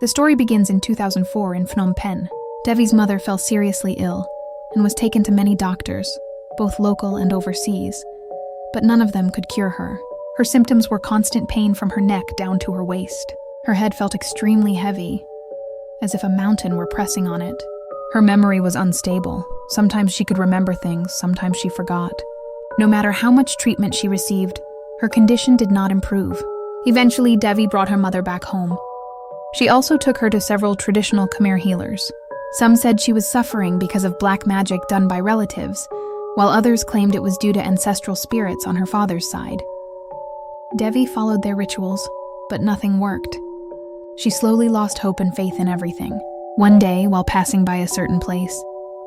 The story begins in 2004 in Phnom Penh. Devi's mother fell seriously ill and was taken to many doctors, both local and overseas, but none of them could cure her. Her symptoms were constant pain from her neck down to her waist. Her head felt extremely heavy, as if a mountain were pressing on it. Her memory was unstable. Sometimes she could remember things, sometimes she forgot. No matter how much treatment she received, her condition did not improve. Eventually, Devi brought her mother back home. She also took her to several traditional Khmer healers. Some said she was suffering because of black magic done by relatives, while others claimed it was due to ancestral spirits on her father's side. Devi followed their rituals, but nothing worked. She slowly lost hope and faith in everything. One day, while passing by a certain place,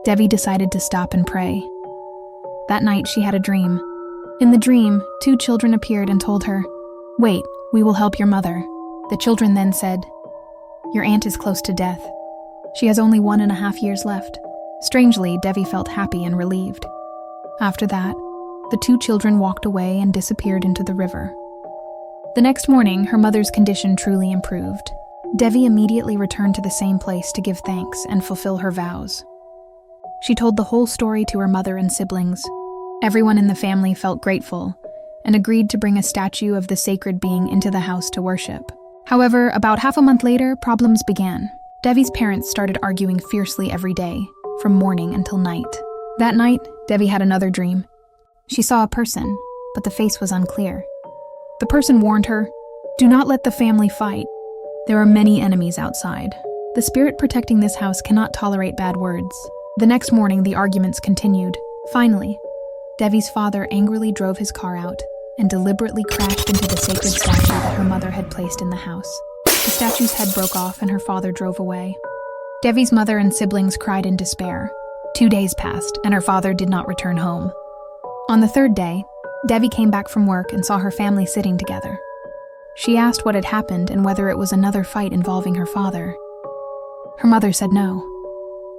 Devi decided to stop and pray. That night, she had a dream. In the dream, 2 children appeared and told her, "Wait, we will help your mother." The children then said, "Your aunt is close to death. She has only 1.5 years left." Strangely, Devi felt happy and relieved. After that, the 2 children walked away and disappeared into the river. The next morning, her mother's condition truly improved. Devi immediately returned to the same place to give thanks and fulfill her vows. She told the whole story to her mother and siblings. Everyone in the family felt grateful and agreed to bring a statue of the sacred being into the house to worship. However, about half a month later, problems began. Devi's parents started arguing fiercely every day, from morning until night. That night, Devi had another dream. She saw a person, but the face was unclear. The person warned her, "Do not let the family fight. There are many enemies outside. The spirit protecting this house cannot tolerate bad words." The next morning, the arguments continued. Finally, Devi's father angrily drove his car out and deliberately crashed into the sacred statue that her mother had placed in the house. The statue's head broke off and her father drove away. Devi's mother and siblings cried in despair. 2 days passed and her father did not return home. On the 3rd day, Devi came back from work and saw her family sitting together. She asked what had happened and whether it was another fight involving her father. Her mother said no.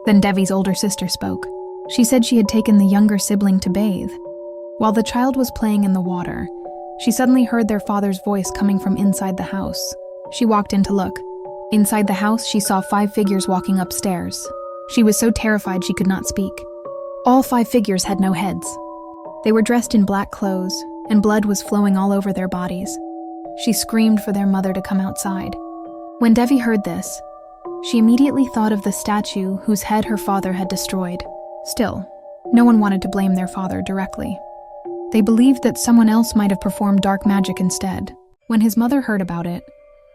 Then Devi's older sister spoke. She said she had taken the younger sibling to bathe. While the child was playing in the water, she suddenly heard their father's voice coming from inside the house. She walked in to look. Inside the house, she saw 5 figures walking upstairs. She was so terrified she could not speak. All 5 figures had no heads. They were dressed in black clothes, and blood was flowing all over their bodies. She screamed for their mother to come outside. When Devi heard this, she immediately thought of the statue whose head her father had destroyed. Still, no one wanted to blame their father directly. They believed that someone else might have performed dark magic instead. When his mother heard about it,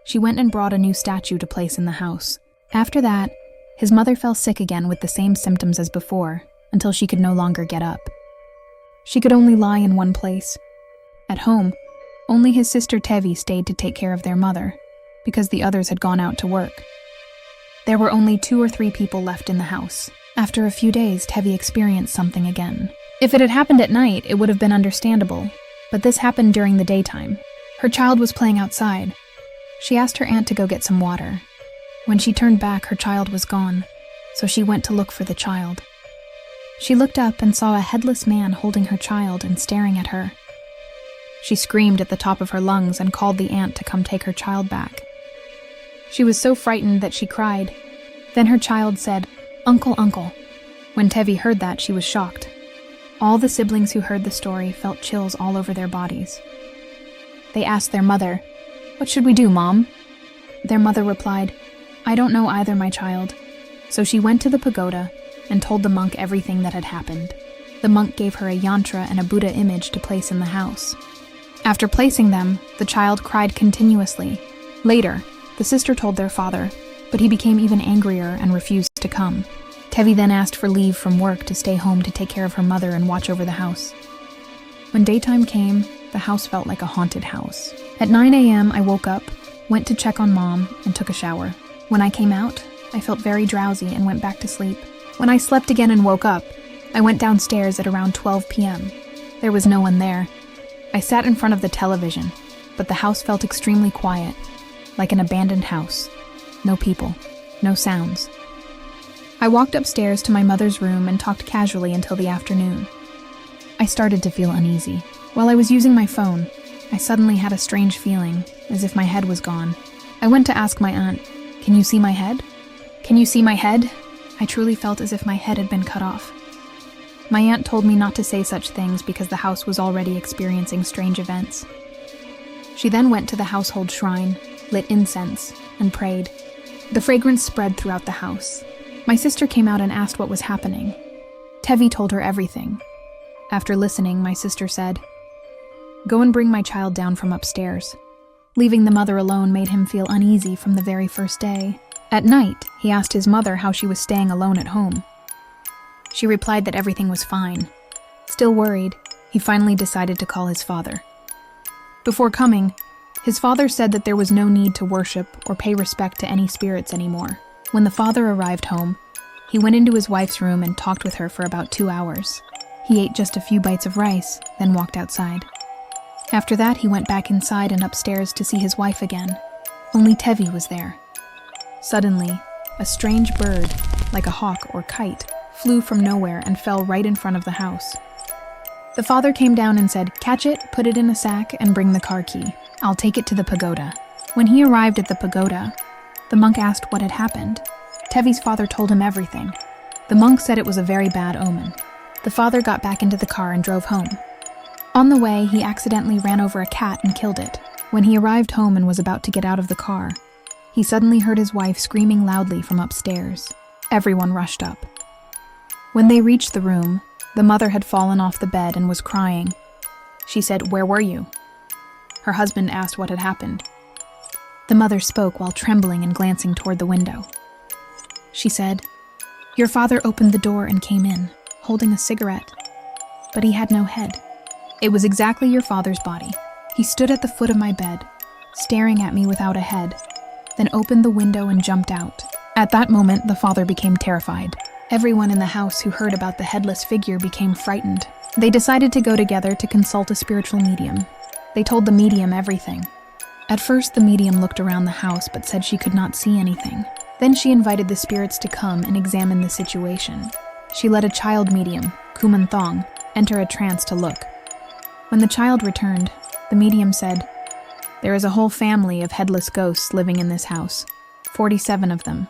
she went and brought a new statue to place in the house. After that, his mother fell sick again with the same symptoms as before, until she could no longer get up. She could only lie in one place. At home, only his sister Tevi stayed to take care of their mother, because the others had gone out to work. There were only 2 or 3 people left in the house. After a few days, Tevi experienced something again. If it had happened at night, it would have been understandable, but this happened during the daytime. Her child was playing outside. She asked her aunt to go get some water. When she turned back, her child was gone, so she went to look for the child. She looked up and saw a headless man holding her child and staring at her. She screamed at the top of her lungs and called the aunt to come take her child back. She was so frightened that she cried. Then her child said, "Uncle, uncle." When Tevi heard that, she was shocked. All the siblings who heard the story felt chills all over their bodies. They asked their mother, "What should we do, Mom?" Their mother replied, "I don't know either, my child." So she went to the pagoda and told the monk everything that had happened. The monk gave her a yantra and a Buddha image to place in the house. After placing them, the child cried continuously. Later, the sister told their father, but he became even angrier and refused to come. Tevi then asked for leave from work to stay home to take care of her mother and watch over the house. When daytime came, the house felt like a haunted house. At 9 a.m., I woke up, went to check on Mom, and took a shower. When I came out, I felt very drowsy and went back to sleep. When I slept again and woke up, I went downstairs at around 12 p.m. There was no one there. I sat in front of the television, but the house felt extremely quiet, like an abandoned house. No people, no sounds. I walked upstairs to my mother's room and talked casually until the afternoon. I started to feel uneasy. While I was using my phone, I suddenly had a strange feeling, as if my head was gone. I went to ask my aunt, Can you see my head? Can you see my head? I truly felt as if my head had been cut off. My aunt told me not to say such things because the house was already experiencing strange events. She then went to the household shrine, lit incense, and prayed. The fragrance spread throughout the house. My sister came out and asked what was happening. Tevi told her everything. After listening, my sister said, "Go and bring my child down from upstairs." Leaving the mother alone made him feel uneasy from the very first day. At night, he asked his mother how she was staying alone at home. She replied that everything was fine. Still worried, he finally decided to call his father. Before coming, his father said that there was no need to worship or pay respect to any spirits anymore. When the father arrived home, he went into his wife's room and talked with her for about 2 hours. He ate just a few bites of rice, then walked outside. After that, he went back inside and upstairs to see his wife again. Only Tevi was there. Suddenly, a strange bird, like a hawk or kite, flew from nowhere and fell right in front of the house. The father came down and said, "Catch it, put it in a sack, and bring the car key. I'll take it to the pagoda." When he arrived at the pagoda, the monk asked what had happened. Tevi's father told him everything. The monk said it was a very bad omen. The father got back into the car and drove home. On the way, he accidentally ran over a cat and killed it. When he arrived home and was about to get out of the car, he suddenly heard his wife screaming loudly from upstairs. Everyone rushed up. When they reached the room, the mother had fallen off the bed and was crying. She said, "Where were you?" Her husband asked what had happened. The mother spoke while trembling and glancing toward the window. She said, "Your father opened the door and came in, holding a cigarette, but he had no head. It was exactly your father's body. He stood at the foot of my bed, staring at me without a head, then opened the window and jumped out." At that moment, the father became terrified. Everyone in the house who heard about the headless figure became frightened. They decided to go together to consult a spiritual medium. They told the medium everything. At first, the medium looked around the house but said she could not see anything. Then she invited the spirits to come and examine the situation. She let a child medium, Kuman Thong, enter a trance to look. When the child returned, the medium said, "There is a whole family of headless ghosts living in this house, 47 of them."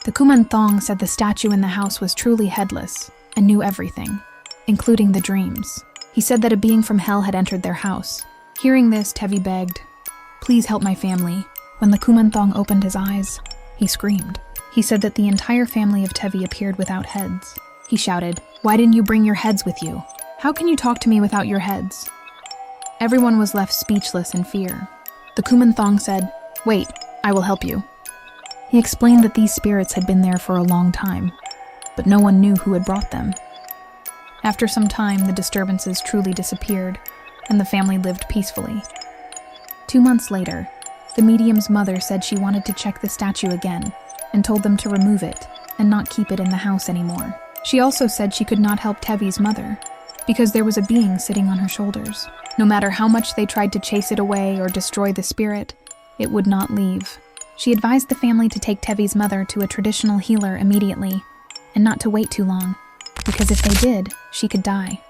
The Kuman Thong said the statue in the house was truly headless and knew everything, including the dreams. He said that a being from hell had entered their house. Hearing this, Tevi begged, "Please help my family." When the Kuman Thong opened his eyes, he screamed. He said that the entire family of Tevi appeared without heads. He shouted, "Why didn't you bring your heads with you? How can you talk to me without your heads?" Everyone was left speechless in fear. The Kuman Thong said, "Wait, I will help you." He explained that these spirits had been there for a long time, but no one knew who had brought them. After some time, the disturbances truly disappeared, and the family lived peacefully. 2 months later, the medium's mother said she wanted to check the statue again, and told them to remove it and not keep it in the house anymore. She also said she could not help Tevi's mother, because there was a being sitting on her shoulders. No matter how much they tried to chase it away or destroy the spirit, it would not leave. She advised the family to take Tevi's mother to a traditional healer immediately, and not to wait too long, because if they did, she could die.